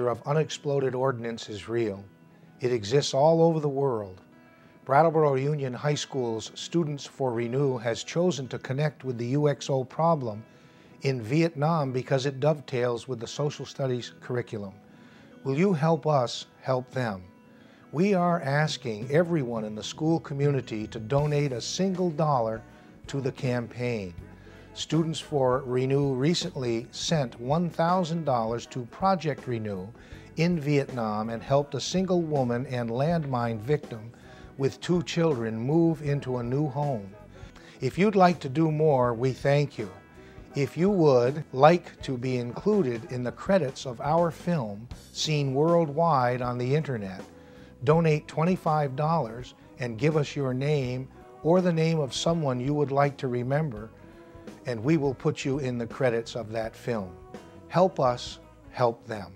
danger of unexploded ordnance is real. It exists all over the world. Brattleboro Union High School's Students for Renew has chosen to connect with the UXO problem in Vietnam because it dovetails with the social studies curriculum. Will you help us help them? We are asking everyone in the school community to donate a single dollar to the campaign. Students for Renew recently sent $1,000 to Project Renew in Vietnam and helped a single woman and landmine victim with 2 children move into a new home. If you'd like to do more, we thank you. If you would like to be included in the credits of our film seen worldwide on the internet, donate $25 and give us your name or the name of someone you would like to remember, and we will put you in the credits of that film. Help us help them.